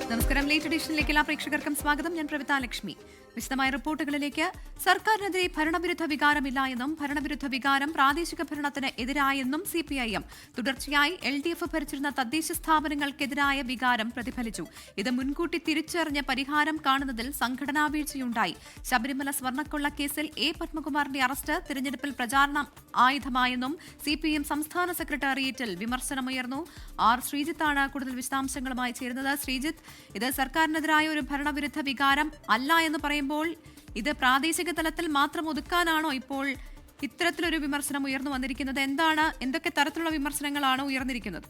നമസ്കാരം. ലേറ്റ് എഡിഷനിലേക്ക് എല്ലാ പ്രേക്ഷകർക്കും സ്വാഗതം. ഞാൻ പ്രവിത ലക്ഷ്മി. വിശദമായ റിപ്പോർട്ടുകളിലേക്ക്. സർക്കാരിനെതിരെ ഭരണവിരുദ്ധ വികാരമില്ല എന്നും ഭരണവിരുദ്ധ വികാരം പ്രാദേശിക ഭരണത്തിന് എതിരായെന്നും CPIM. തുടർച്ചയായി LDF ഭരിച്ചിരുന്ന തദ്ദേശ സ്ഥാപനങ്ങൾക്കെതിരായ വികാരം പ്രതിഫലിച്ചു. ഇത് മുൻകൂട്ടി തിരിച്ചറിഞ്ഞ് പരിഹാരം കാണുന്നതിൽ സംഘടനാ വീഴ്ചയുണ്ടായി. ശബരിമല സ്വർണ്ണക്കൊള്ള കേസിൽ A. പത്മകുമാറിന്റെ അറസ്റ്റ് തിരഞ്ഞെടുപ്പിൽ പ്രചാരണ ആയുധമായെന്നും CPIM സംസ്ഥാന സെക്രട്ടേറിയറ്റിൽ വിമർശനമുയർന്നു. R. ശ്രീജിത്താണ് കൂടുതൽ വിശദാംശങ്ങളുമായി ചേരുന്നത്. ശ്രീജിത്ത്, ഇത് സർക്കാരിനെതിരായ ഒരു ഭരണവിരുദ്ധ വികാരം അല്ല എന്ന് പറയുമ്പോൾ ഇത് പ്രാദേശിക തലത്തിൽ മാത്രം ഒതുക്കാനാണോ ഇപ്പോൾ ഇത്തരത്തിലൊരു വിമർശനം ഉയർന്നു വന്നിരിക്കുന്നത്? എന്തൊക്കെ തരത്തിലുള്ള വിമർശനങ്ങളാണ് ഉയർന്നിരിക്കുന്നത്?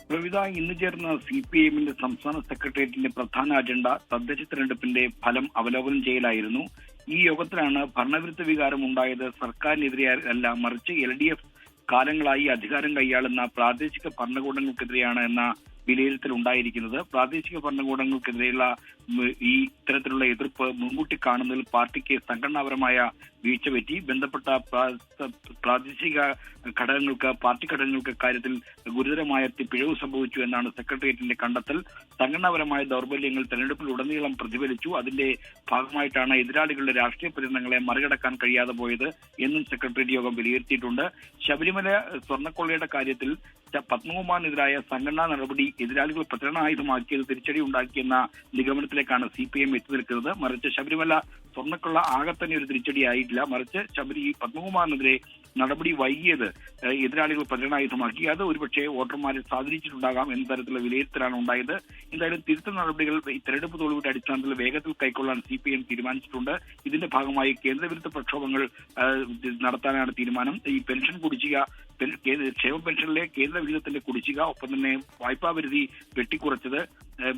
പ്രവിത, ഇന്ന് ചേർന്ന CPIMന്റെ സംസ്ഥാന സെക്രട്ടേറിയറ്റിന്റെ പ്രധാന അജണ്ട തദ്ദേശ തെരഞ്ഞെടുപ്പിന്റെ ഫലം അവലോകനം ചെയ്യലായിരുന്നു. ഈ യോഗത്തിലാണ് ഭരണവിരുദ്ധ വികാരം ഉണ്ടായത് സർക്കാരിനെതിരെ അല്ല, മറിച്ച് LDF കാലങ്ങളായി അധികാരം കൈയാളുന്ന പ്രാദേശിക ഭരണകൂടങ്ങൾക്കെതിരെയാണ് എന്ന വിലയിരുത്തൽ ഉണ്ടായിരിക്കുന്നത്. പ്രാദേശിക ഭരണകൂടങ്ങൾക്കെതിരെയുള്ള ഈ ഇത്തരത്തിലുള്ള എതിർപ്പ് മുൻകൂട്ടി കാണുന്നതിൽ പാർട്ടിക്ക് സംഘടനാപരമായ വീഴ്ച പറ്റി. ബന്ധപ്പെട്ട പ്രാദേശിക ഘടകങ്ങൾക്ക്, പാർട്ടി ഘടകങ്ങൾക്ക് കാര്യത്തിൽ ഗുരുതരമായ പിഴവ് സംഭവിച്ചു എന്നാണ് സെക്രട്ടേറിയറ്റിന്റെ കണ്ടെത്തൽ. സംഘടനാപരമായ ദൗർബല്യങ്ങൾ തെരഞ്ഞെടുപ്പിലുടനീളം പ്രതിഫലിച്ചു. അതിന്റെ ഭാഗമായിട്ടാണ് എതിരാളികളുടെ രാഷ്ട്രീയ പ്രചരണങ്ങളെ മറികടക്കാൻ കഴിയാതെ പോയത് എന്നും സെക്രട്ടേറിയറ്റ് യോഗം വിലയിരുത്തിയിട്ടുണ്ട്. ശബരിമല സ്വർണ്ണക്കൊള്ളയുടെ കാര്യത്തിൽ പത്മകുമാറിനെതിരായ സംഘടനാ നടപടി എതിരാളികൾ പ്രചരണായുധമാക്കിയത് തിരിച്ചടി ഉണ്ടാക്കിയെന്ന നിഗമനത്തിലേക്കാണ് CPIM എത്തി നിൽക്കുന്നത്. മറിച്ച് ശബരിമല സ്വർണ്ണക്കൊള്ള ആകെ തന്നെ ഒരു തിരിച്ചടിയായിട്ടില്ല, മറിച്ച് പത്മകുമാറിനെതിരെ നടപടി വൈകിയത് എതിരാളികൾ പ്രചരണായുധമാക്കി. അത് ഒരുപക്ഷെ വോട്ടർമാരെ സ്വാധീനിച്ചിട്ടുണ്ടാകാം എന്ന തരത്തിലുള്ള വിലയിരുത്തലാണ് ഉണ്ടായത്. എന്തായാലും തിരുത്തൽ നടപടികൾ ഈ തെരഞ്ഞെടുപ്പ് തോൽവിയുടെ അടിസ്ഥാനത്തിൽ വേഗത്തിൽ കൈക്കൊള്ളാൻ CPIM തീരുമാനിച്ചിട്ടുണ്ട്. ഇതിന്റെ ഭാഗമായി കേന്ദ്രവിരുദ്ധ പ്രക്ഷോഭങ്ങൾ നടത്താനാണ് തീരുമാനം. ഈ പെൻഷൻ കുടിശ്ശിക, ക്ഷേമ പെൻഷനിലെ കേന്ദ്ര വിഹിതത്തിന്റെ കുടിശ്ശിക, ഒപ്പം തന്നെ വായ്പാ പരിധി വെട്ടിക്കുറച്ചത്,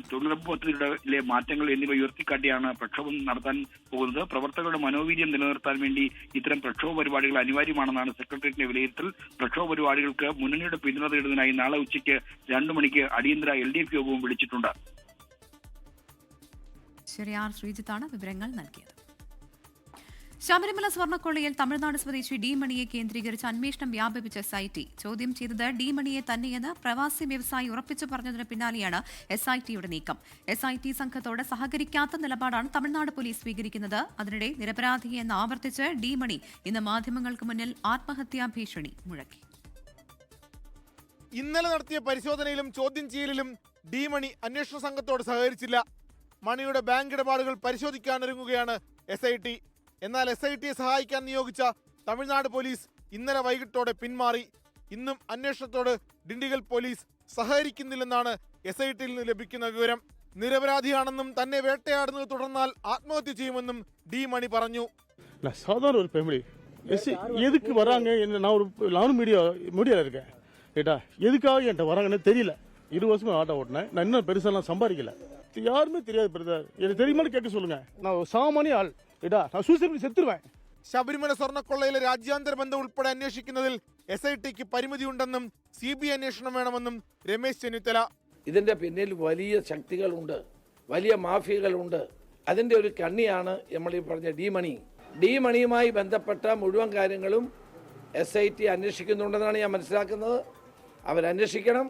തൊഴിലുറപ്പ് പദ്ധതിയിലെ മാറ്റങ്ങൾ എന്നിവ ഉയർത്തിക്കാട്ടിയാണ് പ്രക്ഷോഭം നടത്താൻ പോകുന്നത്. പ്രവർത്തകരുടെ മനോവീര്യം നിലനിർത്താൻ വേണ്ടി ഇത്തരം പ്രക്ഷോഭ പരിപാടികൾ അനിവാര്യമാണെന്നാണ് സെക്രട്ടേറിയറ്റിന്റെ വിലയിരുത്തൽ. പ്രക്ഷോഭ പരിപാടികൾക്ക് മുന്നണിയുടെ പിന്തുണ തേടുന്നതിനായി നാളെ ഉച്ചയ്ക്ക് 2 മണിക്ക് അടിയന്തര LDF യോഗവും വിളിച്ചിട്ടുണ്ട്. ശരി, R. ശ്രീജിത്താണ് വിവരങ്ങൾ നൽകിയത്. ശബരിമല സ്വർണ്ണക്കൊള്ളയിൽ തമിഴ്നാട് സ്വദേശി D. മണിയെ കേന്ദ്രീകരിച്ച് അന്വേഷണം വ്യാപിപ്പിച്ച SIT. ചോദ്യം ചെയ്തത് D. മണിയെ തന്നെയെന്ന് പ്രവാസി വ്യവസായി ഉറപ്പിച്ചു പറഞ്ഞതിന് പിന്നാലെയാണ് SITയുടെ നീക്കം. SIT സംഘത്തോട് സഹകരിക്കാത്ത നിലപാടാണ് തമിഴ്നാട് പോലീസ് സ്വീകരിക്കുന്നത്. അതിനിടെ നിരപരാധിയെന്ന് ആവർത്തിച്ച് D. മണി ഇന്ന് മാധ്യമങ്ങൾക്ക് മുന്നിൽ ആത്മഹത്യാ ഭീഷണി മുഴക്കി. ഇന്നലെ നടത്തിയ പരിശോധനയിലും ചോദ്യം ചെയ്യലിലും D. മണി അന്വേഷണ സംഘത്തോട് സഹകരിച്ചില്ല. മണിയുടെ ബാങ്ക് ഇടപാടുകൾ പരിശോധിക്കാനൊരുങ്ങുകയാണ് SIT. എന്നാൽ SITയെ സഹായിക്കാൻ നിയോഗിച്ച തമിഴ്നാട് പോലീസ് ഇന്നലെ വൈകിട്ടോടെ പിന്മാറി. ഇന്നും അന്വേഷണത്തോട് ഡിണ്ടിഗൽ പോലീസ് സഹകരിക്കുന്നില്ലെന്നാണ് SITയിൽ നിന്ന് ലഭിക്കുന്ന വിവരം. നിരപരാധിയാണെന്നും തന്നെ വേട്ടയാടുന്നത് തുടർന്നാൽ ആത്മഹത്യ ചെയ്യുമെന്നും D. മണി പറഞ്ഞു. சாதாரண ஒரு ஃபேமிலி எதுக்கு வராங்க நானும் மீடியாவில் இருக்கேன் கேட்டா, எதுக்காக என்கிட்ட வராங்கன்னு தெரியல. 20 வருஷமா ஆட்டோ ஓட்டினேன். நான் இன்னும் பெருசாலாம் சம்பாதிக்கல. யாருமே தெரியாது பிரதர். எனக்கு தெரியுமான்னு கேட்க சொல்லுங்க. நான் சாமானிய ஆள் കേട്ടാ, ഞാൻ സൂസൈഡ് സെത്തുരുവേൻ. ശബരിമല സ്വർണ്ണക്കൊള്ളയിലെ രാജ്യാന്തര ബന്ധം ഉൾപ്പെടെ അന്വേഷിക്കുന്നതിൽ SITക്ക് പരിമിതിയുണ്ടെന്നും CBI അന്വേഷണം വേണമെന്നും രമേശ് ചെന്നിത്തല. ഇതിന്റെ പിന്നിൽ വലിയ ശക്തികളുണ്ട്, വലിയ മാഫിയകളുണ്ട്. അതിന്റെ ഒരു കണ്ണിയാണ് നമ്മൾ ഈ പറഞ്ഞ D. മണിയുമായി ബന്ധപ്പെട്ട മുഴുവൻ കാര്യങ്ങളും SIT അന്വേഷിക്കുന്നുണ്ടെന്നാണ് ഞാൻ മനസ്സിലാക്കുന്നത്. അവരന്വേഷിക്കണം,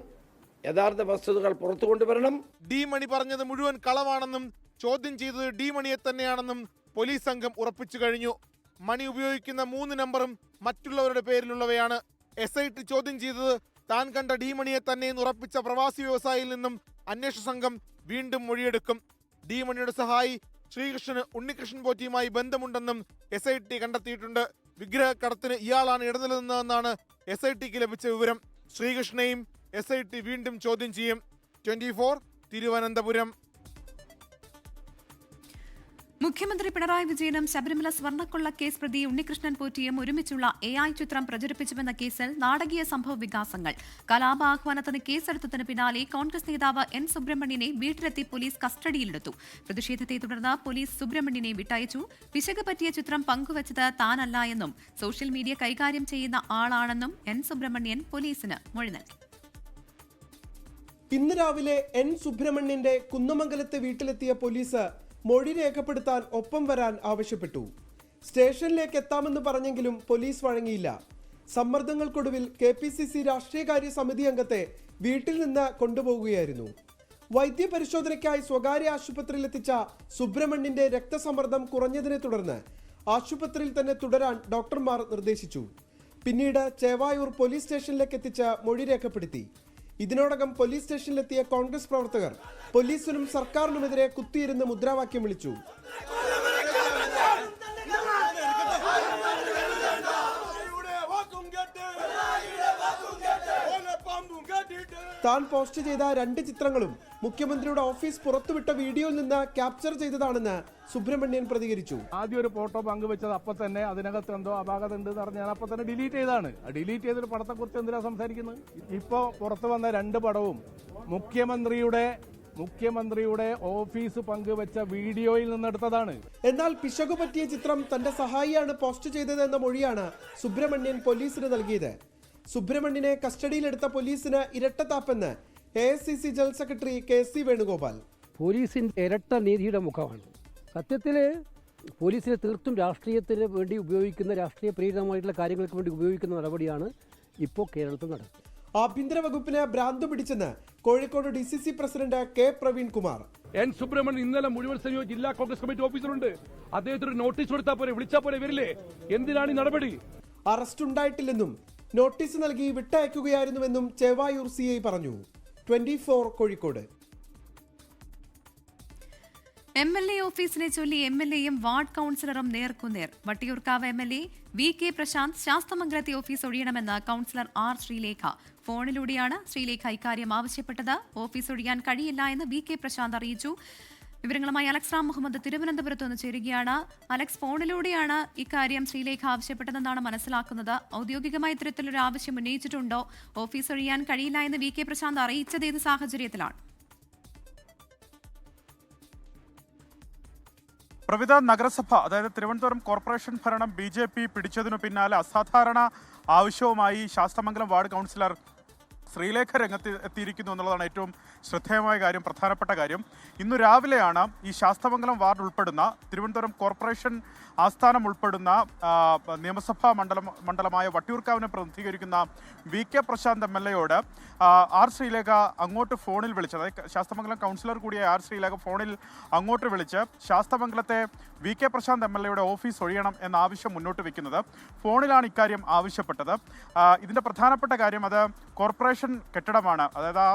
യഥാർത്ഥ വസ്തുതകൾ പുറത്തു കൊണ്ടുവരണം. D. മണി പറഞ്ഞത് മുഴുവൻ കളവാണെന്നും ചോദ്യം ചെയ്തത് D. മണിയെ തന്നെയാണെന്നും പോലീസ് സംഘം ഉറപ്പിച്ചു കഴിഞ്ഞു. മണി ഉപയോഗിക്കുന്ന 3 നമ്പറും മറ്റുള്ളവരുടെ പേരിലുള്ളവയാണ്. SIT ചോദ്യം ചെയ്തത് താൻ കണ്ട D. മണിയെ തന്നെയെന്ന് ഉറപ്പിച്ച പ്രവാസി വ്യവസായിയിൽ നിന്നും അന്വേഷണ സംഘം വീണ്ടും മൊഴിയെടുക്കും. D. മണിയുടെ സഹായി ശ്രീകൃഷ്ണന് ഉണ്ണികൃഷ്ണൻ പോറ്റിയുമായി ബന്ധമുണ്ടെന്നും SIT കണ്ടെത്തിയിട്ടുണ്ട്. വിഗ്രഹക്കടത്തിന് ഇയാളാണ് ഇടനിലനിന്നതെന്നാണ് SITക്ക് ലഭിച്ച വിവരം. ശ്രീകൃഷ്ണനെയും SIT വീണ്ടും ചോദ്യം ചെയ്യും. 24 തിരുവനന്തപുരം. മുഖ്യമന്ത്രി പിണറായി വിജയനും ശബരിമല സ്വർണ്ണക്കൊള്ള കേസ് പ്രതി ഉണ്ണികൃഷ്ണൻ പോറ്റിയും ഒരുമിച്ചുള്ള AI ചിത്രം പ്രചരിപ്പിച്ചുവെന്ന കേസിൽ നാടകീയ സംഭവ വികാസങ്ങൾ. കലാപ ആഹ്വാനത്തിന് കേസെടുത്തതിന് പിന്നാലെ കോൺഗ്രസ് നേതാവ് N. സുബ്രഹ്മണ്യനെ വീട്ടിലെത്തി പോലീസ് കസ്റ്റഡിയിലെടുത്തു. പ്രതിഷേധത്തെ തുടർന്ന് പോലീസ് സുബ്രഹ്മണ്യനെ വിട്ടയച്ചു. പിശക് പറ്റിയ ചിത്രം പങ്കുവച്ചത് താനല്ല എന്നും സോഷ്യൽ മീഡിയ കൈകാര്യം ചെയ്യുന്ന ആളാണെന്നും N. സുബ്രഹ്മണ്യൻ പോലീസിന് മൊഴി നൽകി. ഇന്ന് രാവിലെ N. സുബ്രഹ്മണ്യന്റെ കുന്നമംഗലത്തെ വീട്ടിലെത്തിയ പോലീസ് മൊഴി രേഖപ്പെടുത്താൻ ഒപ്പം വരാൻ ആവശ്യപ്പെട്ടു. സ്റ്റേഷനിലേക്ക് എത്താമെന്ന് പറഞ്ഞെങ്കിലും പോലീസ് വഴങ്ങിയില്ല. സമ്മർദ്ദങ്ങൾക്കൊടുവിൽ KPCC രാഷ്ട്രീയകാര്യ സമിതി അംഗത്തെ വീട്ടിൽ നിന്ന് കൊണ്ടുപോകുകയായിരുന്നു. വൈദ്യപരിശോധനയ്ക്കായി സ്വകാര്യ ആശുപത്രിയിൽ എത്തിച്ച സുബ്രഹ്മണ്യന്റെ രക്തസമ്മർദ്ദം കുറഞ്ഞതിനെ തുടർന്ന് ആശുപത്രിയിൽ തന്നെ തുടരാൻ ഡോക്ടർമാർ നിർദ്ദേശിച്ചു. പിന്നീട് ചേവായൂർ പോലീസ് സ്റ്റേഷനിലേക്ക് എത്തിച്ച് മൊഴി രേഖപ്പെടുത്തി. ഇതിനോടകം പോലീസ് സ്റ്റേഷനിലെത്തിയ കോൺഗ്രസ് പ്രവർത്തകർ പോലീസിനും സർക്കാരിനുമെതിരെ കുത്തിയിരുന്ന് മുദ്രാവാക്യം വിളിച്ചു. താൻ പോസ്റ്റ് ചെയ്ത 2 ചിത്രങ്ങളും മുഖ്യമന്ത്രിയുടെ ഓഫീസ് പുറത്തുവിട്ട വീഡിയോയിൽ നിന്ന് ക്യാപ്ചർ ചെയ്തതാണെന്ന് സുബ്രഹ്മണ്യൻ പ്രതികരിച്ചു. ആദ്യം ഒരു ഫോട്ടോ പങ്കുവെച്ചത് അപ്പം തന്നെ അതിനകത്ത് എന്തോ അപാകത ഉണ്ട് എന്ന് പറഞ്ഞ് ഞാൻ അപ്പം തന്നെ ഡിലീറ്റ് ചെയ്താണ്. ഡിലീറ്റ് ചെയ്തൊരു പടത്തെക്കുറിച്ച് എന്തിനാ സംസാരിക്കുന്നത്? ഇപ്പോൾ പുറത്തു വന്ന 2 പടവും മുഖ്യമന്ത്രിയുടെ ഓഫീസ് പങ്കുവെച്ച വീഡിയോയിൽ നിന്നെടുത്തതാണ്. എന്നാൽ പിശകു പറ്റിയ ചിത്രം തന്റെ സഹായിയാണ് പോസ്റ്റ് ചെയ്തതെന്ന മൊഴിയാണ് സുബ്രഹ്മണ്യൻ പോലീസിന് നൽകിയത്. സുബ്രഹ്മണ്യനെ കസ്റ്റഡിയിലെടുത്ത പോലീസിന് ഇരട്ടത്താപ്പെന്ന് AICC general secretary KC Venugopal. പോലീസിൻ്റെ ഇരട്ട നീതിയുടെ മുഖമാണ്. സത്യത്തിൽ പോലീസിനെ തീർത്തും രാഷ്ട്രീയത്തിന് വേണ്ടി ഉപയോഗിക്കുന്ന, രാഷ്ട്രീയ പ്രേരിതമായിട്ടുള്ള കാര്യങ്ങൾക്ക് വേണ്ടി ഉപയോഗിക്കുന്ന നടപടിയാണ് ഇപ്പോൾ കേരളത്തിൽ നടക്കുന്നത്. ആഭ്യന്തര വകുപ്പിന് ഭ്രാന്ത് പിടിച്ചെന്ന് Kozhikode DCC president K Praveenkumar. N Subramanian ഇന്നലെ മുഴുവൻ സമയവും ജില്ലാ കോൺഗ്രസ് കമ്മിറ്റി ഓഫീസറുണ്ട്. അദ്ദേഹത്തിന് നോട്ടീസ് കൊടുത്താൽ പോലെ, വിളിച്ചാൽ പോലെ വരില്ലേ? എന്തിനാണ് ഈ നടപടി? അറസ്റ്റ് ഉണ്ടായിട്ടില്ലെന്നും നോട്ടീസ് നൽകി വിട്ടയക്കുകയായിരുന്നുവെന്നും ചേവായൂർ CI പറഞ്ഞു. 24 കോഴിക്കോട്. MLA ഓഫീസിനെ ചൊല്ലി MLAയും വാർഡ് കൌൺസിലറും നേർക്കുനേർ. വട്ടിയൂർക്കാവ് MLA VK പ്രശാന്ത് ശാസ്തമംഗലത്തെ ഓഫീസ് ഒഴിയണമെന്ന് കൌൺസിലർ R ശ്രീലേഖ. ഫോണിലൂടെയാണ് ശ്രീലേഖ ഇക്കാര്യം ആവശ്യപ്പെട്ടത്. ഓഫീസ് ഒഴിയാൻ കഴിയില്ല എന്ന് VK പ്രശാന്ത് അറിയിച്ചു. വിവരങ്ങളുമായി അലക്സ് റാം മുഹമ്മദ് തിരുവനന്തപുരത്ത് നിന്ന് ചേരുകയാണ്. അലക്സ്, ഫോണിലൂടെയാണ് ഇക്കാര്യം ശ്രീലേഖ ആവശ്യപ്പെട്ടതെന്നാണ് മനസ്സിലാക്കുന്നത്. ഔദ്യോഗികമായ ഇത്തരത്തിലൊരു ആവശ്യം ഉന്നയിച്ചിട്ടുണ്ടോ? ഓഫീസ് ഒഴിയാൻ കഴിയില്ല എന്ന് VK പ്രശാന്ത് അറിയിച്ചത് ഏത് സാഹചര്യത്തിലാണ്? പ്രവിധ നഗരസഭ, അതായത് തിരുവനന്തപുരം കോർപ്പറേഷൻ ഭരണം BJP പിടിച്ചതിനു പിന്നാലെ അസാധാരണ ആവശ്യവുമായി ശാസ്തമംഗലം വാർഡ് കൗൺസിലർ ശ്രീലേഖ രംഗത്ത് എത്തിയിരിക്കുന്നു എന്നുള്ളതാണ് ഏറ്റവും ശ്രദ്ധേയമായ കാര്യം, പ്രധാനപ്പെട്ട കാര്യം. ഇന്നു രാവിലെയാണ് ഈ ശാസ്തമംഗലം വാർഡ് ഉൾപ്പെടുന്ന തിരുവനന്തപുരം കോർപ്പറേഷൻ ആസ്ഥാനം ഉൾപ്പെടുന്ന നിയമസഭാ മണ്ഡലമായ വട്ടിയൂർക്കാവിനെ പ്രതിനിധീകരിക്കുന്ന VK പ്രശാന്ത് MLAയോട് R ശ്രീലേഖ അങ്ങോട്ട് ഫോണിൽ വിളിച്ചത്. ശാസ്തമംഗലം കൗൺസിലർ കൂടിയ R ശ്രീലേഖ ഫോണിൽ അങ്ങോട്ട് വിളിച്ച് ശാസ്തമംഗലത്തെ VK പ്രശാന്ത് MLAയുടെ ഓഫീസ് ഒഴിയണം എന്ന ആവശ്യം മുന്നോട്ട് വയ്ക്കുന്നത്. ഫോണിലാണ് ഇക്കാര്യം ആവശ്യപ്പെട്ടത്. ഇതിൻ്റെ പ്രധാനപ്പെട്ട കാര്യം, അത് കോർപ്പറേഷൻ കെട്ടിടമാണ്, അതായത് ആ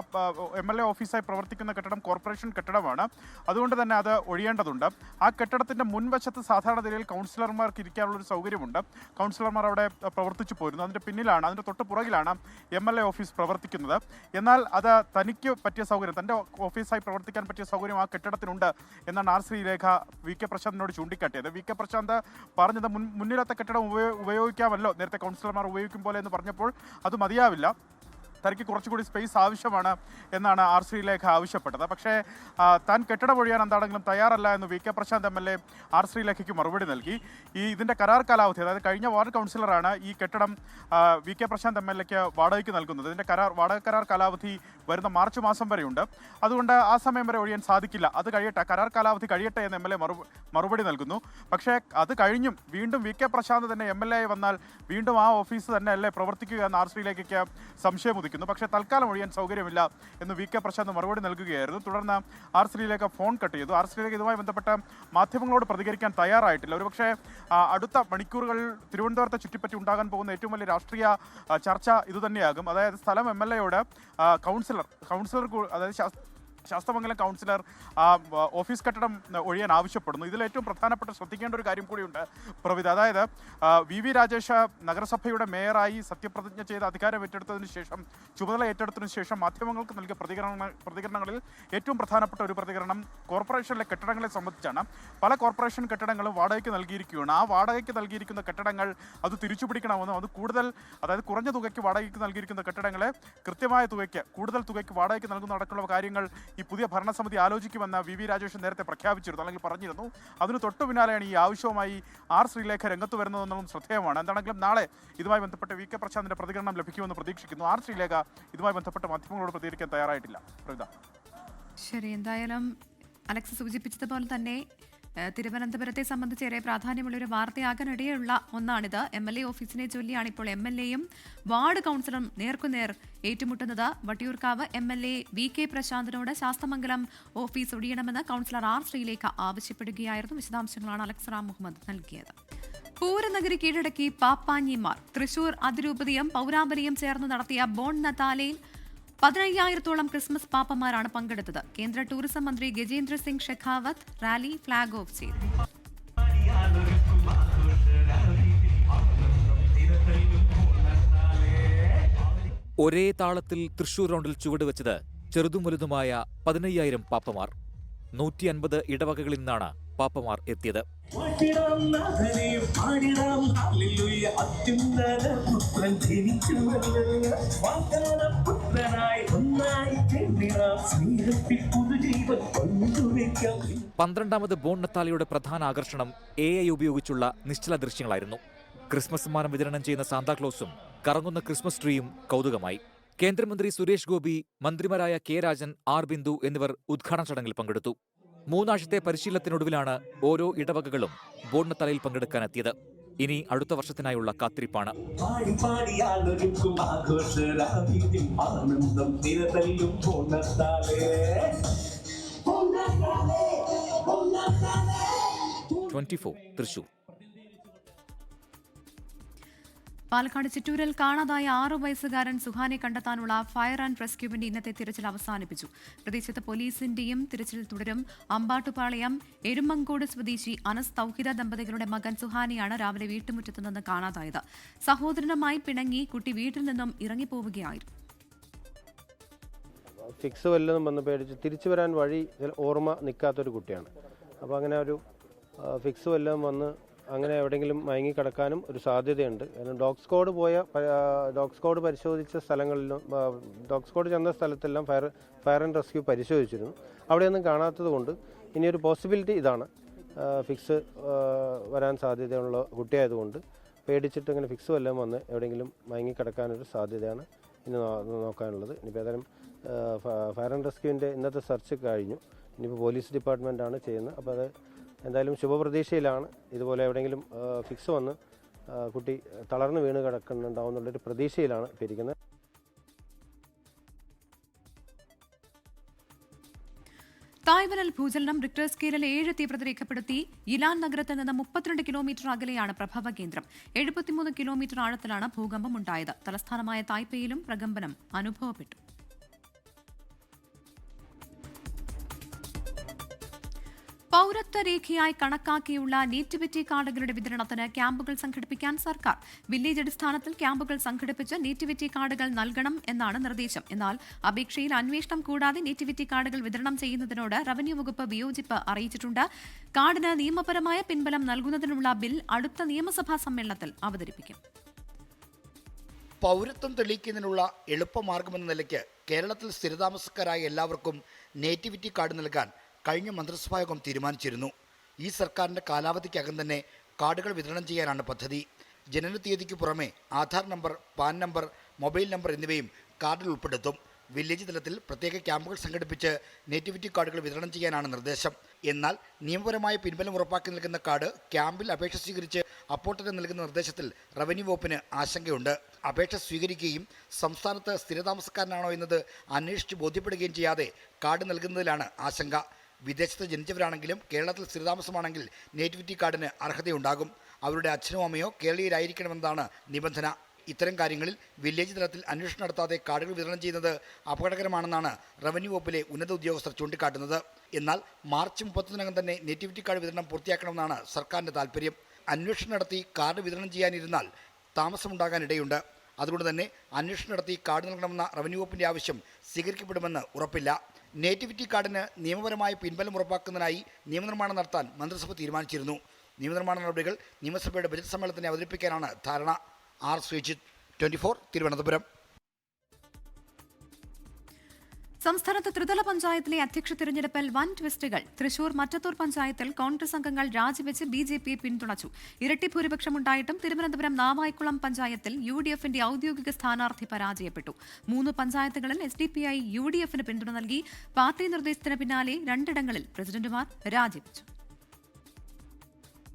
MLA ഓഫീസായി പ്രവർത്തിക്കുന്ന കെട്ടിടം കോർപ്പറേഷൻ കെട്ടിടമാണ്. അതുകൊണ്ട് തന്നെ അത് ഒഴിയേണ്ടതുണ്ട്. ആ കെട്ടിടത്തിൻ്റെ മുൻവശത്ത് സാധാരണ നിലയിൽ കൗൺസിലർമാർക്ക് ഇരിക്കാനുള്ളൊരു സൗകര്യമുണ്ട്. കൗൺസിലർമാർ അവിടെ പ്രവർത്തിച്ചു പോരുന്നു. അതിൻ്റെ പിന്നിലാണ്, അതിൻ്റെ തൊട്ട് പുറകിലാണ് MLA ഓഫീസ് പ്രവർത്തിക്കുന്നത്. എന്നാൽ അത് തനിക്ക് പറ്റിയ സൗകര്യം, തൻ്റെ ഓഫീസായി പ്രവർത്തിക്കാൻ പറ്റിയ സൗകര്യം ആ കെട്ടിടത്തിനുണ്ട് എന്നാണ് R Sreelekha VK പ്രശാന്തിനോട് ചൂണ്ടിക്കാട്ടിയത്. VK Prashant പറഞ്ഞത് മുന്നിലത്തെ കെട്ടിടം ഉപയോഗിക്കാമല്ലോ, നേരത്തെ കൗൺസിലർമാർ ഉപയോഗിക്കും പോലെ എന്ന് പറഞ്ഞപ്പോൾ അത് മതിയാവില്ല, തനിക്ക് കുറച്ചുകൂടി സ്പേസ് ആവശ്യമാണ് എന്നാണ് R ശ്രീലേഖ ആവശ്യപ്പെട്ടത്. പക്ഷേ താൻ കെട്ടിടം ഒഴിയാൻ എന്താണെങ്കിലും തയ്യാറല്ല എന്ന് VK പ്രശാന്ത് MLA R ശ്രീലേഖയ്ക്ക് മറുപടി നൽകി. ഇതിൻ്റെ കരാർ കാലാവധി, അതായത് കഴിഞ്ഞ വാർഡ് കൗൺസിലറാണ് ഈ കെട്ടിടം VK പ്രശാന്ത് MLAയ്ക്ക് വാടകയ്ക്ക് നൽകുന്നത്. ഇതിൻ്റെ വാടക കരാർ കാലാവധി വരുന്ന മാർച്ച് മാസം വരെയുണ്ട്. അതുകൊണ്ട് ആ സമയം വരെ ഒഴിയാൻ സാധിക്കില്ല, അത് കഴിയട്ടെ, കരാർ കാലാവധി കഴിയട്ടെ എന്ന് MLA മറുപടി നൽകുന്നു. പക്ഷേ അത് കഴിഞ്ഞും വീണ്ടും VK പ്രശാന്ത് തന്നെ MLA വന്നാൽ വീണ്ടും ആ ഓഫീസ് തന്നെ അല്ലേ പ്രവർത്തിക്കുക എന്ന് R ശ്രീലേഖയ്ക്ക് സംശയം ഉദിക്കുന്നു. പക്ഷേ തൽക്കാലം ഒഴിയാൻ സൗകര്യമില്ല എന്ന് VK പ്രശാന്ത് മറുപടി നൽകുകയായിരുന്നു. തുടർന്ന് R ശ്രീലേഖ ഫോൺ കട്ട് ചെയ്തു. R ശ്രീലേഖ ഇതുമായി ബന്ധപ്പെട്ട മാധ്യമങ്ങളോട് പ്രതികരിക്കാൻ തയ്യാറായിട്ടില്ല. ഒരുപക്ഷേ അടുത്ത മണിക്കൂറുകളിൽ തിരുവനന്തപുരത്തെ ചുറ്റിപ്പറ്റി ഉണ്ടാകാൻ പോകുന്ന ഏറ്റവും വലിയ രാഷ്ട്രീയ ചർച്ച ഇതുതന്നെയാകും. അതായത് സ്ഥലം MLAയോട് കൗൺസിലർ, അതായത് ശാസ്തമംഗലം കൗൺസിലർ ഓഫീസ് കെട്ടിടം ഒഴിയാൻ ആവശ്യപ്പെടുന്നു. ഇതിൽ ഏറ്റവും പ്രധാനപ്പെട്ട ശ്രദ്ധിക്കേണ്ട ഒരു കാര്യം കൂടിയുണ്ട് പ്രവിധ. അതായത് VV രാജേഷ് നഗരസഭയുടെ മേയറായി സത്യപ്രതിജ്ഞ ചെയ്ത് അധികാരം ഏറ്റെടുത്തതിന് ശേഷം, ചുമതല ഏറ്റെടുത്തതിന് ശേഷം മാധ്യമങ്ങൾക്ക് നൽകിയ പ്രതികരണങ്ങളിൽ ഏറ്റവും പ്രധാനപ്പെട്ട ഒരു പ്രതികരണം കോർപ്പറേഷനിലെ കെട്ടിടങ്ങളെ സംബന്ധിച്ചാണ്. പല കോർപ്പറേഷൻ കെട്ടിടങ്ങളും വാടകയ്ക്ക് നൽകിയിരിക്കുകയാണ്. ആ വാടകയ്ക്ക് നൽകിയിരിക്കുന്ന കെട്ടിടങ്ങൾ അത് തിരിച്ചുപിടിക്കണമെന്നും, അത് കൂടുതൽ, അതായത് കുറഞ്ഞ തുകയ്ക്ക് വാടകയ്ക്ക് നൽകിയിരിക്കുന്ന കെട്ടിടങ്ങളെ കൃത്യമായ തുകയ്ക്ക്, കൂടുതൽ തുകയ്ക്ക് വാടകയ്ക്ക് നൽകുന്നതടക്കമുള്ള കാര്യങ്ങൾ ഈ പുതിയ ഭരണസമിതി ആലോചിക്കുമെന്ന് VV രാജേഷ് നേരത്തെ പ്രഖ്യാപിച്ചിരുന്നു, അല്ലെങ്കിൽ പറഞ്ഞിരുന്നു. അതിന് തൊട്ടു പിന്നാലെയാണ് ഈ ആവശ്യവുമായി R ശ്രീലേഖ രംഗത്ത് വരുന്നതെന്നും ശ്രദ്ധേയമാണ്. എന്താണെങ്കിലും നാളെ ഇതുമായി ബന്ധപ്പെട്ട് VK പ്രശാന്തിന്റെ പ്രതികരണം ലഭിക്കുമെന്ന് പ്രതീക്ഷിക്കുന്നു. R ശ്രീലേഖ ഇതുമായി ബന്ധപ്പെട്ട് മാധ്യമങ്ങളോട് പ്രതികരിക്കാൻ തയ്യാറായിട്ടില്ല. ശരി, എന്തായാലും അലക്സ് സൂചിപ്പിച്ചതുപോലെ തന്നെ തിരുവനന്തപുരത്തെ സംബന്ധിച്ച് ഏറെ പ്രാധാന്യമുള്ള ഒരു വാർത്തയാകാനിടയുള്ള ഒന്നാണിത്. MLA ഓഫീസിനെ ചൊല്ലിയാണ് ഇപ്പോൾ MLAയും വാർഡ് കൗൺസിലറും നേർക്കുനേർ ഏറ്റുമുട്ടുന്നത്. വട്ടിയൂർക്കാവ് MLA VK പ്രശാന്തിനോട് ശാസ്തമംഗലം ഓഫീസ് ഒഴിയണമെന്ന് കൗൺസിലർ R ശ്രീലേഖ ആവശ്യപ്പെടുകയായിരുന്നു. വിശദാംശങ്ങളാണ് അലക്സ് റാം മുഹമ്മദ് നൽകിയത്. പൂരനഗരി കീഴടക്കി പാപ്പാഞ്ഞിമാർ. തൃശൂർ അതിരൂപതയും പൗരാമ്പലിയും ചേർന്ന് നടത്തിയ ബോൺ നതാലയിൽ 15,000-ഓളം ക്രിസ്മസ് പാപ്പമാരാണ് പങ്കെടുത്തത്. കേന്ദ്ര ടൂറിസം മന്ത്രി Gajendra Singh Shekhawat rally flag off ചെയ്തു. ഒരേ താളത്തിൽ തൃശൂർ റൗണ്ടിൽ ചുവടുവെച്ചത് ചെറുതും വലുതുമായ 15,000 പാപ്പമാർ. 150 ഇടവകകളിൽ നിന്നാണ് പാപ്പമാർ എത്തിയത്. പന്ത്രണ്ടാമത് ബോൺ നത്താലിയുടെ പ്രധാന ആകർഷണം AI ഉപയോഗിച്ചുള്ള നിശ്ചല ദൃശ്യങ്ങളായിരുന്നു. ക്രിസ്മസ് സമ്മാനം വിതരണം ചെയ്യുന്ന സാന്താക്ലോസും കറങ്ങുന്ന ക്രിസ്മസ് ട്രീയും കൗതുകമായി. കേന്ദ്രമന്ത്രി സുരേഷ് ഗോപി, മന്ത്രിമാരായ കെ രാജൻ, ആർ ബിന്ദു എന്നിവർ ഉദ്ഘാടന ചടങ്ങിൽ പങ്കെടുത്തു. 3 ആഴ്ചത്തെ പരിശീലനത്തിനൊടുവിലാണ് ഓരോ ഇടവകകളും ബോൺ നത്താലിയിൽ പങ്കെടുക്കാനെത്തിയത്. ഇനി അടുത്ത വർഷത്തിനായുള്ള കാത്തിരിപ്പാണ്. തൃശൂർ. പാലക്കാട് ചിറ്റൂരിൽ കാണാതായ 6 വയസ്സുകാരൻ സുഹാനെ കണ്ടെത്താനുള്ള ഫയർ ആൻഡ് റെസ്ക്യൂവിന്റെ ഇന്നത്തെ തിരച്ചിൽ അവസാനിപ്പിച്ചു. പ്രദേശത്ത് പോലീസിന്റെയും തിരച്ചിൽ തുടരും. അമ്പാട്ടുപാളയം എരുമങ്കോട് സ്വദേശി അനസ് തൗഹിദ ദമ്പതികളുടെ മകൻ സുഹാനെയാണ് രാവിലെ വീട്ടുമുറ്റത്തു നിന്ന് കാണാതായത്. സഹോദരനുമായി പിണങ്ങി കുട്ടി വീട്ടിൽ നിന്നും ഇറങ്ങിപ്പോവുകയായിരുന്നു. ഫിക്സ് വല്ലതും വന്ന് പേടിച്ച് തിരിച്ചു വരാൻ വഴി ഓർമ്മ നിൽക്കാത്തൊരു കുട്ടിയാണ്. അപ്പോൾ അങ്ങനെ ഒരു ഫിക്സ് വല്ലതും വന്ന് അങ്ങനെ എവിടെയെങ്കിലും മയങ്ങിക്കിടക്കാനും ഒരു സാധ്യതയുണ്ട്. കാരണം ഡോഗ് സ്ക്വാഡ് പരിശോധിച്ച സ്ഥലങ്ങളിലും ഡോഗ് സ്ക്വാഡ് ചെന്ന സ്ഥലത്തെല്ലാം ഫയർ ആൻഡ് റെസ്ക്യൂ പരിശോധിച്ചിരുന്നു. അവിടെയൊന്നും കാണാത്തത് കൊണ്ട് ഇനിയൊരു പോസിബിലിറ്റി ഇതാണ്, ഫിക്സ് വരാൻ സാധ്യതയുള്ള കുട്ടിയായതുകൊണ്ട് പേടിച്ചിട്ട് ഇങ്ങനെ ഫിക്സ് വല്ലതും വന്ന് എവിടെയെങ്കിലും മയങ്ങിക്കിടക്കാനൊരു സാധ്യതയാണ് ഇനി നോക്കാനുള്ളത്. ഇനിയിപ്പോൾ ഏതായാലും ഫയർ ആൻഡ് റെസ്ക്യൂവിൻ്റെ ഇന്നത്തെ സെർച്ച് കഴിഞ്ഞു. ഇനിയിപ്പോൾ പോലീസ് ഡിപ്പാർട്ട്മെൻറ്റാണ് ചെയ്യുന്നത്. അപ്പോൾ അത് എന്തായാലും ശുഭപ്രതീക്ഷയിലാണ്. ഇതുപോലെ എവിടെയെങ്കിലും ഫിക്സ് വന്ന് കുട്ടി തളർന്ന് വീണ് കിടക്കുന്നുണ്ടാവും എന്നുള്ളൊരു പ്രതീക്ഷയിലാണ് ഇപ്പോൾ ഇരിക്കുന്നത്. തായ്വരൽ ഭൂചലനം റിക്ടർ സ്കെയിലിൽ 7 തീവ്രത രേഖപ്പെടുത്തി. ഇലാൻ നഗരത്തിൽ നിന്ന് 32 കിലോമീറ്റർ അകലെയാണ് പ്രഭവ കേന്ദ്രം. 73 കിലോമീറ്റർ ആഴത്തിലാണ് ഭൂകമ്പം ഉണ്ടായത്. തലസ്ഥാനമായ തായ്പേയിലും പ്രകമ്പനം അനുഭവപ്പെട്ടു. പൗരത്വ രേഖയായി കണക്കാക്കിയുള്ള നേറ്റിവിറ്റി കാർഡുകളുടെ വിതരണത്തിന് ക്യാമ്പുകൾ സംഘടിപ്പിക്കാൻ സർക്കാർ. വില്ലേജ് അടിസ്ഥാനത്തിൽ ക്യാമ്പുകൾ സംഘടിപ്പിച്ച് നേറ്റിവിറ്റി കാർഡുകൾ നൽകണം എന്നാണ് നിർദ്ദേശം. എന്നാൽ അപേക്ഷയിൽ അന്വേഷണം കൂടാതെ നേറ്റിവിറ്റി കാർഡുകൾ വിതരണം ചെയ്യുന്നതിനോട് റവന്യൂ വകുപ്പ് വിയോജിപ്പ് അറിയിച്ചിട്ടുണ്ട്. കാർഡിന് നിയമപരമായ പിൻബലം നൽകുന്നതിനുള്ള ബിൽ അടുത്ത നിയമസഭാ സമ്മേളനത്തിൽ അവതരിപ്പിക്കും. പൗരത്വം തെളിയിക്കുന്നതിനുള്ള എളുപ്പമാർഗമെന്ന നിലയ്ക്ക് കേരളത്തിൽ സ്ഥിരതാമസക്കാരായ എല്ലാവർക്കും നേറ്റിവിറ്റി കാർഡ് നൽകാൻ കഴിഞ്ഞ മന്ത്രിസഭാ യോഗം തീരുമാനിച്ചിരുന്നു. ഈ സർക്കാരിൻ്റെ കാലാവധിക്കകം തന്നെ കാർഡുകൾ വിതരണം ചെയ്യാനാണ് പദ്ധതി. ജനനത്തീയതിക്ക് പുറമെ Aadhaar number, pan number, mobile number എന്നിവയും കാർഡിൽ ഉൾപ്പെടുത്തും. വില്ലേജ് തലത്തിൽ പ്രത്യേക ക്യാമ്പുകൾ സംഘടിപ്പിച്ച് നേറ്റിവിറ്റി കാർഡുകൾ വിതരണം ചെയ്യാനാണ് നിർദ്ദേശം. എന്നാൽ നിയമപരമായ പിൻബലം ഉറപ്പാക്കി നൽകുന്ന കാർഡ് ക്യാമ്പിൽ അപേക്ഷ സ്വീകരിച്ച് അപ്പോൾ തന്നെ നൽകുന്ന നിർദ്ദേശത്തിൽ റവന്യൂ വകുപ്പിന് ആശങ്കയുണ്ട്. അപേക്ഷ സ്വീകരിക്കുകയും സംസ്ഥാനത്ത് സ്ഥിരതാമസക്കാരനാണോ എന്നത് അന്വേഷിച്ച് ബോധ്യപ്പെടുകയും ചെയ്യാതെ കാർഡ് നൽകുന്നതിലാണ് ആശങ്ക. വിദേശത്ത് ജനിച്ചവരാണെങ്കിലും കേരളത്തിൽ സ്ഥിരതാമസമാണെങ്കിൽ നേറ്റിവിറ്റി കാർഡിന് അർഹതയുണ്ടാകും. അവരുടെ അച്ഛനോ അമ്മയോ കേരളീയരായിരിക്കണമെന്നതാണ് നിബന്ധന. ഇത്തരം കാര്യങ്ങളിൽ വില്ലേജ് തലത്തിൽ അന്വേഷണം നടത്താതെ കാർഡുകൾ വിതരണം ചെയ്യുന്നത് അപകടകരമാണെന്നാണ് റവന്യൂ വകുപ്പിലെ ഉന്നത ഉദ്യോഗസ്ഥർ ചൂണ്ടിക്കാട്ടുന്നത്. എന്നാൽ മാർച്ച് 30-നകം തന്നെ നേറ്റിവിറ്റി കാർഡ് വിതരണം പൂർത്തിയാക്കണമെന്നാണ് സർക്കാരിൻ്റെ താല്പര്യം. അന്വേഷണം നടത്തി കാർഡ് വിതരണം ചെയ്യാനിരുന്നാൽ താമസമുണ്ടാകാനിടയുണ്ട്. അതുകൊണ്ട് തന്നെ അന്വേഷണം നടത്തി കാർഡ് നൽകണമെന്ന റവന്യൂ വകുപ്പിൻ്റെ ആവശ്യം സ്വീകരിക്കപ്പെടുമെന്ന് ഉറപ്പില്ല. നേറ്റിവിറ്റി കാർഡിന് നിയമപരമായ പിൻബലം ഉറപ്പാക്കുന്നതിനായി നിയമനിർമ്മാണം നടത്താൻ മന്ത്രിസഭ തീരുമാനിച്ചിരുന്നു. നിയമനിർമ്മാണ നടപടികൾ നിയമസഭയുടെ ബജറ്റ് സമ്മേളനത്തിന് അവതരിപ്പിക്കാനാണ് ധാരണ. ആർ ശ്രീജിത്ത്, 24, തിരുവനന്തപുരം. സംസ്ഥാനത്ത് ത്രിതല പഞ്ചായത്തിലെ അധ്യക്ഷ തിരഞ്ഞെടുപ്പിൽ വൻ ട്വിസ്റ്റുകൾ. തൃശൂർ മറ്റത്തൂർ പഞ്ചായത്തിൽ കോൺഗ്രസ് അംഗങ്ങൾ രാജിവെച്ച് BJPയെ പിന്തുണച്ചു. ഇരട്ടി ഭൂരിപക്ഷമുണ്ടായിട്ടും തിരുവനന്തപുരം നാവായിക്കുളം പഞ്ചായത്തിൽ UDFന്റെ ഔദ്യോഗിക സ്ഥാനാർത്ഥി പരാജയപ്പെട്ടു. 3 പഞ്ചായത്തുകളിൽ SDPI UDFന് പിന്തുണ നൽകി. പാർട്ടി നിർദ്ദേശത്തിന് പിന്നാലെ 2 ഇടങ്ങളിൽ പ്രസിഡന്റുമാർ രാജിവെച്ചു.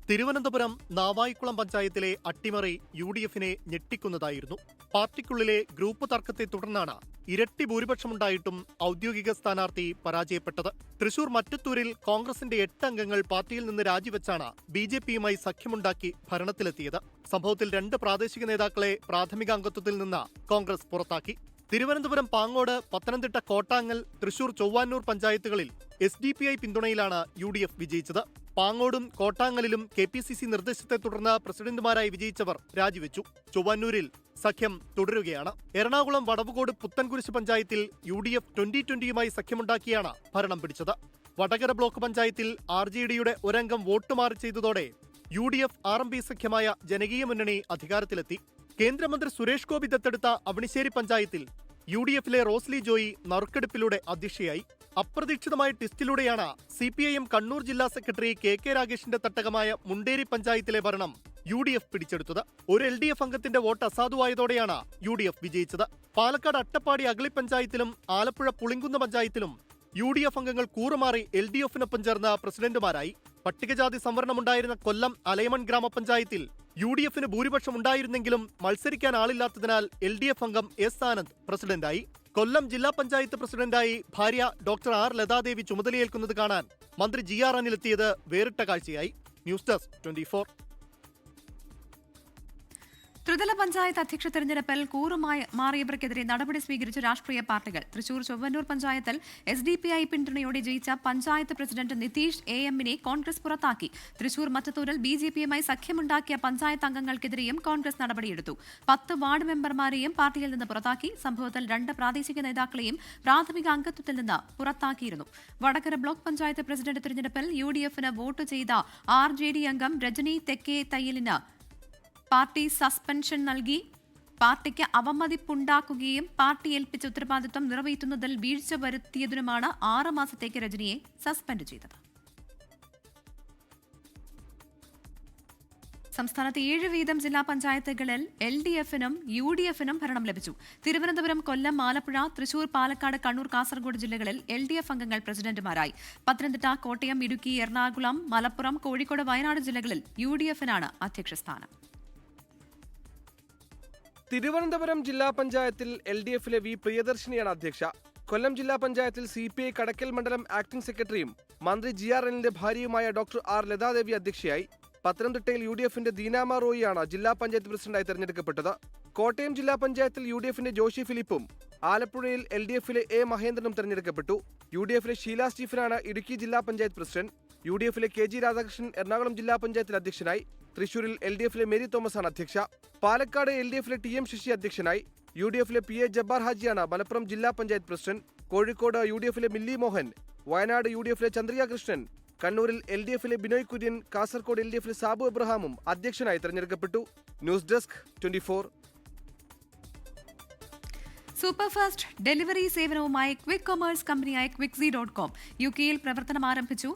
തിരുവനന്തപുരം നാവായിക്കുളം പഞ്ചായത്തിലെ അട്ടിമറി UDFിനെ ഞെട്ടിക്കുന്നതായിരുന്നു. പാർട്ടിക്കുള്ളിലെ ഗ്രൂപ്പ് തർക്കത്തെ തുടർന്നാണ് ഇരട്ടി ഭൂരിപക്ഷമുണ്ടായിട്ടും ഔദ്യോഗിക സ്ഥാനാർത്ഥി പരാജയപ്പെട്ടത്. തൃശൂർ മറ്റത്തൂരിൽ കോൺഗ്രസിന്റെ 8 അംഗങ്ങൾ പാർട്ടിയിൽ നിന്ന് രാജിവെച്ചാണ് BJPയുമായി സഖ്യമുണ്ടാക്കി ഭരണത്തിലെത്തിയത്. സംഭവത്തിൽ 2 പ്രാദേശിക നേതാക്കളെ പ്രാഥമിക അംഗത്വത്തിൽ നിന്ന് കോൺഗ്രസ് പുറത്താക്കി. തിരുവനന്തപുരം പാങ്ങോട്, പത്തനംതിട്ട കോട്ടാങ്ങൽ, തൃശൂർ ചൊവ്വാന്നൂർ പഞ്ചായത്തുകളിൽ SDPI പിന്തുണയിലാണ് UDF വിജയിച്ചത്. പാങ്ങോടും കോട്ടാങ്ങലിലും KPCC നിർദ്ദേശത്തെ തുടർന്ന് പ്രസിഡന്റുമാരായി വിജയിച്ചവർ രാജിവെച്ചു. ചൊവ്വാന്നൂരിൽ സഖ്യം തുടരുകയാണ്. എറണാകുളം വടവുകോട് പുത്തൻകുരിശ് പഞ്ചായത്തിൽ UDF 2020യുമായി സഖ്യമുണ്ടാക്കിയാണ് ഭരണം പിടിച്ചത്. വടകര ബ്ലോക്ക് പഞ്ചായത്തിൽ RJDയുടെ ഒരംഗം വോട്ട് മാറി ചെയ്തതോടെ UDF RMP സഖ്യമായ ജനകീയ മുന്നണി അധികാരത്തിലെത്തി. കേന്ദ്രമന്ത്രി സുരേഷ് ഗോപി ദത്തെടുത്ത അവണിശ്ശേരി പഞ്ചായത്തിൽ UDFിലെ റോസ്ലി ജോയി നറുക്കെടുപ്പിലൂടെ അധ്യക്ഷയായി. അപ്രതീക്ഷിതമായ ടെസ്റ്റിലൂടെയാണ് CPIM കണ്ണൂർ ജില്ലാ സെക്രട്ടറി KK രാഗേഷിന്റെ തട്ടകമായ മുണ്ടേരി പഞ്ചായത്തിലെ ഭരണം UDF പിടിച്ചെടുത്തത്. ഒരു LDF അംഗത്തിന്റെ വോട്ട് അസാധുവായതോടെയാണ് UDF വിജയിച്ചത്. പാലക്കാട് അട്ടപ്പാടി അഗളി പഞ്ചായത്തിലും ആലപ്പുഴ പുളിങ്കുന്ന് പഞ്ചായത്തിലും UDF അംഗങ്ങൾ കൂറുമാറി LDFിനൊപ്പം ചേർന്ന പ്രസിഡന്റുമാരായി. പട്ടികജാതി സംവരണമുണ്ടായിരുന്ന കൊല്ലം അലയമൺ ഗ്രാമപഞ്ചായത്തിൽ UDFിന് ഭൂരിപക്ഷം ഉണ്ടായിരുന്നെങ്കിലും മത്സരിക്കാൻ ആളില്ലാത്തതിനാൽ LDF അംഗം S ആനന്ദ് പ്രസിഡന്റായി. കൊല്ലം ജില്ലാ പഞ്ചായത്ത് പ്രസിഡന്റായി ഭാര്യ ഡോക്ടർ R ലതാദേവി ചുമതലയേൽക്കുന്നത് കാണാൻ മന്ത്രി GR അനിലെത്തിയത് വേറിട്ട കാഴ്ചയായി. News desk 24. ത്രിതല പഞ്ചായത്ത് അധ്യക്ഷ തെരഞ്ഞെടുപ്പിൽ കൂറുമായി മാറിയവർക്കെതിരെ നടപടി സ്വീകരിച്ച രാഷ്ട്രീയ പാർട്ടികൾ. തൃശൂർ ചൊവ്വന്നൂർ പഞ്ചായത്തിൽ SDPI പിന്തുണയോടെ ജയിച്ച പഞ്ചായത്ത് പ്രസിഡന്റ് നിതീഷ് AM-നെ കോൺഗ്രസ് പുറത്താക്കി. തൃശൂർ മറ്റത്തൂരിൽ BJPയുമായി സഖ്യമുണ്ടാക്കിയ പഞ്ചായത്ത് അംഗങ്ങൾക്കെതിരെയും കോൺഗ്രസ് നടപടിയെടുത്തു. 10 വാർഡ് മെമ്പർമാരെയും പാർട്ടിയിൽ നിന്ന് പുറത്താക്കി. സംഭവത്തിൽ 2 പ്രാദേശിക നേതാക്കളെയും പ്രാഥമിക അംഗത്വത്തിൽ നിന്ന് പുറത്താക്കിയിരുന്നു. വടകര ബ്ലോക്ക് പഞ്ചായത്ത് പ്രസിഡന്റ് തെരഞ്ഞെടുപ്പിൽ UDFിന് വോട്ട് ചെയ്ത RJD അംഗം രജനി തെക്കേ തയ്യലിന് പാർട്ടി സസ്പെൻഷൻ നൽകി. പാർട്ടിക്ക് അവമതിപ്പുണ്ടാക്കുകയും പാർട്ടി ഏൽപ്പിച്ച ഉത്തരവാദിത്വം നിറവേറ്റുന്നതിൽ വീഴ്ച വരുത്തിയതിനുമാണ് 6 മാസത്തേക്ക് രജനിയെ സസ്പെൻഡ് ചെയ്തത്. സംസ്ഥാനത്ത് 7 വീതം ജില്ലാ പഞ്ചായത്തുകളിൽ LDFിനും UDFിനും ഭരണം ലഭിച്ചു. തിരുവനന്തപുരം, കൊല്ലം, ആലപ്പുഴ, തൃശൂർ, പാലക്കാട്, കണ്ണൂർ, കാസർഗോഡ് ജില്ലകളിൽ LDF അംഗങ്ങൾ പ്രസിഡന്റുമാരായി. പത്തനംതിട്ട, കോട്ടയം, ഇടുക്കി, എറണാകുളം, മലപ്പുറം, കോഴിക്കോട്, വയനാട് ജില്ലകളിൽ UDFിനാണ് അധ്യക്ഷസ്ഥാനം. തിരുവനന്തപുരം ജില്ലാ പഞ്ചായത്തിൽ LDFിലെ V പ്രിയദർശിനിയാണ് അധ്യക്ഷ. കൊല്ലം ജില്ലാ പഞ്ചായത്തിൽ CPI കടക്കൽ മണ്ഡലം ആക്ടിംഗ് സെക്രട്ടറിയും മന്ത്രി GR അനിലിന്റെ ഭാര്യയുമായ ഡോക്ടർ R ലതാദേവി അധ്യക്ഷയായി. പത്തനംതിട്ടയിൽ UDFിന്റെ ദീനാമ റോയിയാണ് ജില്ലാ പഞ്ചായത്ത് പ്രസിഡന്റായി തെരഞ്ഞെടുക്കപ്പെട്ടത്. കോട്ടയം ജില്ലാ പഞ്ചായത്തിൽ UDFിന്റെ ജോഷി ഫിലിപ്പും ആലപ്പുഴയിൽ LDFിലെ A മഹേന്ദ്രനും തെരഞ്ഞെടുക്കപ്പെട്ടു. UDFിലെ ഷീല സ്റ്റീഫനാണ് ഇടുക്കി ജില്ലാ പഞ്ചായത്ത് പ്രസിഡന്റ്. UDFിലെ KG രാധാകൃഷ്ണൻ എറണാകുളം ജില്ലാ പഞ്ചായത്തിൽ അധ്യക്ഷനായി. തൃശൂരിൽ LDFിലെ മേരി തോമസ് ആണ് അധ്യക്ഷ. പാലക്കാട് LDFിലെ TM ശശി അധ്യക്ഷനായി. UDFിലെ PA ജബ്ബാർ ഹാജിയാണ് മലപ്പുറം ജില്ലാ പഞ്ചായത്ത് പ്രസിഡന്റ്. കോഴിക്കോട് UDFിലെ മില്ലി മോഹൻ, വയനാട് UDFിലെ ചന്ദ്രിക കൃഷ്ണൻ, കണ്ണൂരിൽ LDFിലെ ബിനോയ് കുര്യൻ, കാസർഗോഡ് LDFിലെ സാബു എബ്രഹാമും അധ്യക്ഷനായി തെരഞ്ഞെടുക്കപ്പെട്ടു. News desk 24. സൂപ്പർഫാസ്റ്റ് ഡെലിവറി സേവനവുമായി ക്വിക്ക് കൊമേഴ്സ് കമ്പനിയായ Quixi.com UK-യിൽ പ്രവർത്തനം ആരംഭിച്ചു.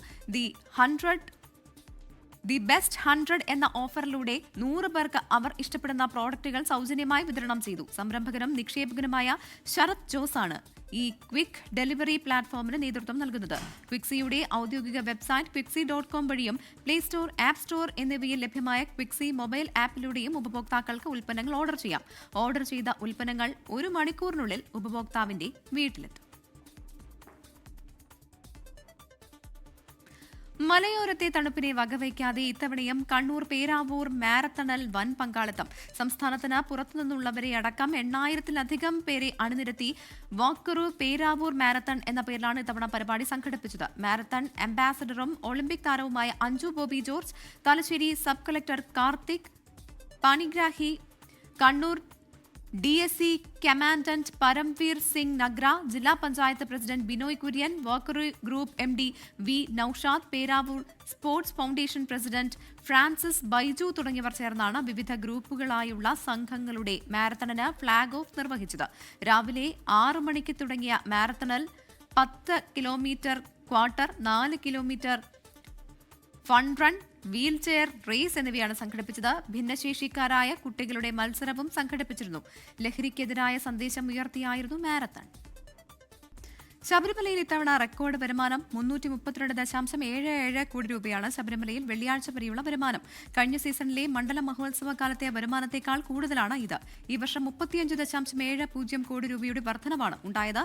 ദി ബെസ്റ്റ് 100 എന്ന ഓഫറിലൂടെ 100 പേർക്ക് അവർ ഇഷ്ടപ്പെടുന്ന പ്രോഡക്റ്റുകൾ സൗജന്യമായി വിതരണം ചെയ്തു. സംരംഭകനും നിക്ഷേപകനുമായ ശരത് ജോസ് ആണ് ഈ ക്വിക്ക് ഡെലിവറി പ്ലാറ്റ്ഫോമിന് നേതൃത്വം നൽകുന്നത്. ക്വിക്സിയുടെ ഔദ്യോഗിക വെബ്സൈറ്റ് Quixi.com വഴിയും പ്ലേ സ്റ്റോർ, ആപ്പ് സ്റ്റോർ എന്നിവയിൽ ലഭ്യമായ Quixi മൊബൈൽ ആപ്പിലൂടെയും ഉപഭോക്താക്കൾക്ക് ഉൽപ്പന്നങ്ങൾ ഓർഡർ ചെയ്യാം. ഓർഡർ ചെയ്ത ഉൽപ്പന്നങ്ങൾ 1 മണിക്കൂറിനുള്ളിൽ ഉപഭോക്താവിന്റെ വീട്ടിലെത്തും. മലയോരത്തെ തണുപ്പിനെ വകവയ്ക്കാതെ ഇത്തവണയും കണ്ണൂർ പേരാവൂർ മാരത്തണിൽ വൻ പങ്കാളിത്തം. സംസ്ഥാനത്തിന് പുറത്തുനിന്നുള്ളവരെ അടക്കം 8000-ലധികം പേരെ അണിനിരത്തി വാക്കറു പേരാവൂർ മാരത്തൺ എന്ന പേരിലാണ് ഇത്തവണ പരിപാടി സംഘടിപ്പിച്ചത്. മാരത്തൺ അംബാസഡറും ഒളിമ്പിക് താരവുമായ Anju Bobby George, Thalassery sub collector Karthik Panigrahi, Kannur DSC commandant Paramvir Singh Nagra, ജില്ലാ panchayat president Binoy Kurian, Walkaroo group MD V Naushad, Peravoor sports foundation president Francis Baiju തുടങ്ങിയവർ ചേർന്നാണ് വിവിധ ഗ്രൂപ്പുകളായുള്ള സംഘങ്ങളുടെ മാരത്തണിന് ഫ്ളാഗ് ഓഫ് നിർവഹിച്ചത്. രാവിലെ 6 മണിക്ക് തുടങ്ങിയ മാരത്തണിൽ 10 kilometre quarter, 4 kilometre fun run, wheelchair race എന്നിവയാണ് സംഘടിപ്പിച്ചത്. ഭിന്നശേഷിക്കാരായ കുട്ടികളുടെ മത്സരവും സംഘടിപ്പിച്ചിരുന്നു. ലഹരിക്കെതിരായ സന്ദേശം ഉയർത്തിയായിരുന്നു മാരത്തൺ. ശബരിമലയിൽ ഇത്തവണ റെക്കോർഡ് വരുമാനം 332.77 കോടി രൂപയാണ്. ശബരിമലയിൽ വെള്ളിയാഴ്ച വരെയുള്ള വരുമാനം കഴിഞ്ഞ സീസണിലെ മണ്ഡല മഹോത്സവ കാലത്തെ വരുമാനത്തേക്കാൾ കൂടുതലാണ് ഇത്. ഈ വർഷം 35.70 കോടി രൂപയുടെ വർധനവാണ് ഉണ്ടായത്.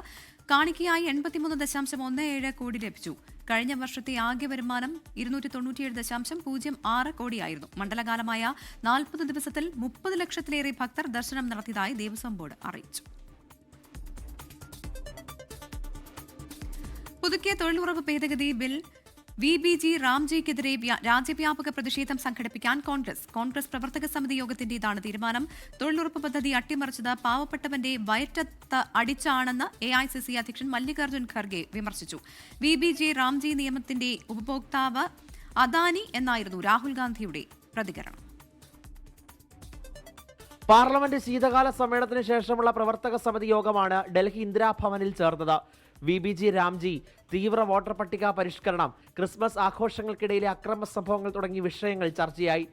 കാണിക്കയായി 83.17 കോടി ലഭിച്ചു. കഴിഞ്ഞ വർഷത്തെ ആകെ വരുമാനം 297.06 കോടിയായിരുന്നു. മണ്ഡലകാലമായ 40 ദിവസത്തിൽ 30 ലക്ഷത്തിലേറെ ഭക്തർ ദർശനം നടത്തിയതായി ദേവസ്വം ബോർഡ് അറിയിച്ചു. പുതുക്കിയ തൊഴിലുറപ്പ് ഭേദഗതി ബിൽ VBG റാംജിക്കെതിരെ രാജ്യവ്യാപക പ്രതിഷേധം സംഘടിപ്പിക്കാൻ കോൺഗ്രസ് പ്രവർത്തക സമിതി യോഗത്തിന്റേതാണ് തീരുമാനം. തൊഴിലുറപ്പ് പദ്ധതി അട്ടിമറിച്ചത് പാവപ്പെട്ടവന്റെ വയറ്റത്ത് അടിച്ചാണെന്ന് AICC അധ്യക്ഷൻ മല്ലികാർജ്ജുൻ ഖർഗെ വിമർശിച്ചു. VBG റാംജി നിയമത്തിന്റെ ഉപഭോക്താവ് അദാനി എന്നായിരുന്നു രാഹുൽ ഗാന്ധിയുടെ പ്രതികരണം. പാർലമെന്റ് ശീതകാല സമ്മേളനത്തിന് ശേഷമുള്ള പ്രവർത്തക സമിതി യോഗമാണ് ഡൽഹി ഇന്ദിരാഭവനിൽ ചേർന്നത്. VBG റാംജി, തീവ്ര വോട്ടർ പട്ടിക പരിഷ്കരണം, ക്രിസ്മസ് ആഘോഷങ്ങൾക്കിടയിലെ അക്രമ സംഭവങ്ങൾ തുടങ്ങിയ വിഷയങ്ങൾ ചർച്ചയായി.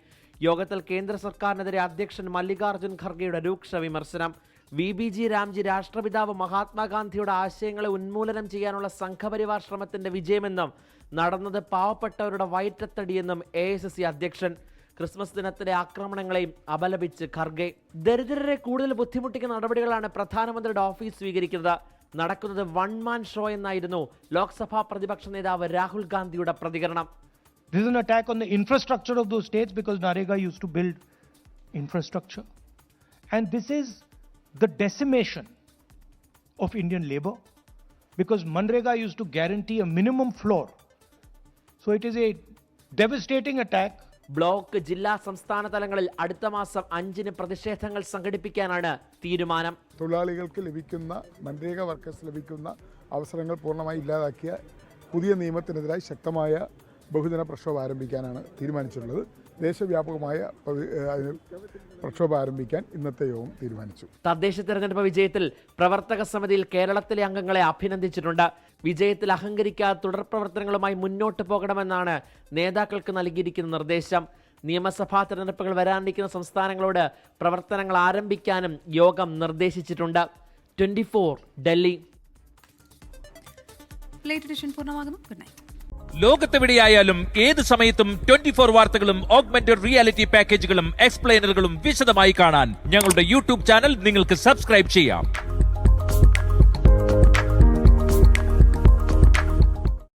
യോഗത്തിൽ കേന്ദ്ര സർക്കാരിനെതിരെ അധ്യക്ഷൻ മല്ലികാർജ്ജുൻ ഖർഗെയുടെ രൂക്ഷ വിമർശനം. VBG റാംജി രാഷ്ട്രപിതാവ് മഹാത്മാഗാന്ധിയുടെ ആശയങ്ങളെ ഉന്മൂലനം ചെയ്യാനുള്ള സംഘപരിവാർ ശ്രമത്തിന്റെ വിജയമെന്നും നടന്നത് പാവപ്പെട്ടവരുടെ വയറ്റത്തടിയെന്നും AICC അധ്യക്ഷൻ. ക്രിസ്മസ് ദിനത്തിലെ ആക്രമണങ്ങളെയും അപലപിച്ച് ഖർഗെ. ദരിദ്രരെ കൂടുതൽ ബുദ്ധിമുട്ടിക്കുന്ന നടപടികളാണ് പ്രധാനമന്ത്രിയുടെ ഓഫീസ് സ്വീകരിക്കുന്നത്. നടക്കുന്നത് വൺ മാൻ ഷോ എന്നായിരുന്നു ലോക്സഭാ പ്രതിപക്ഷ നേതാവ് രാഹുൽ ഗാന്ധിയുടെ പ്രതികരണം. This is an attack on the infrastructure of those states because NREGA used to build infrastructure. And this is the decimation of Indian labor because MNREGA used to guarantee a minimum floor. So it is a devastating attack. Block, ജില്ലാ, സംസ്ഥാന തലങ്ങളിൽ അടുത്ത മാസം 5-ന് പ്രതിഷേധങ്ങൾ സംഘടിപ്പിക്കാനാണ് തീരുമാനം. തൊഴിലാളികൾക്ക് ലഭിക്കുന്ന MNREGA workers ലഭിക്കുന്ന അവസരങ്ങൾ പൂർണ്ണമായി ഇല്ലാതാക്കിയ പുതിയ നിയമത്തിനെതിരായി ശക്തമായ ബഹുജന പ്രക്ഷോഭം ആരംഭിക്കാനാണ് തീരുമാനിച്ചിട്ടുള്ളത്. ദേശവ്യാപകമായ പ്രക്ഷോഭം ആരംഭിക്കാൻ ഇന്നത്തെ യോഗം തീരുമാനിച്ചു. തദ്ദേശ തെരഞ്ഞെടുപ്പ് വിജയത്തിൽ പ്രവർത്തക സമിതിയിൽ കേരളത്തിലെ അംഗങ്ങളെ അഭിനന്ദിച്ചിട്ടുണ്ട്. വിജയത്തിൽ അഹങ്കരിക്കാതെ തുടർ പ്രവർത്തനങ്ങളുമായി മുന്നോട്ട് പോകണമെന്നാണ് നേതാക്കൾക്ക് നൽകിയിരിക്കുന്ന നിർദ്ദേശം. നിയമസഭാ തെരഞ്ഞെടുപ്പുകൾ വരാനിരിക്കുന്ന സംസ്ഥാനങ്ങളോട് പ്രവർത്തനങ്ങൾ ആരംഭിക്കാനും യോഗം നിർദ്ദേശിച്ചിട്ടുണ്ട്. 24 ഡൽഹി. ലോകത്തെവിടെയായാലും ഏത് സമയത്തും 24 വാർത്തകളും ഓഗ്മെന്റഡ് റിയാലിറ്റി പാക്കേജുകളും എക്സ്പ്ലെയിനറുകളും വിശദമായി കാണാൻ ഞങ്ങളുടെ YouTube ചാനൽ നിങ്ങൾക്ക് സബ്സ്ക്രൈബ് ചെയ്യാം.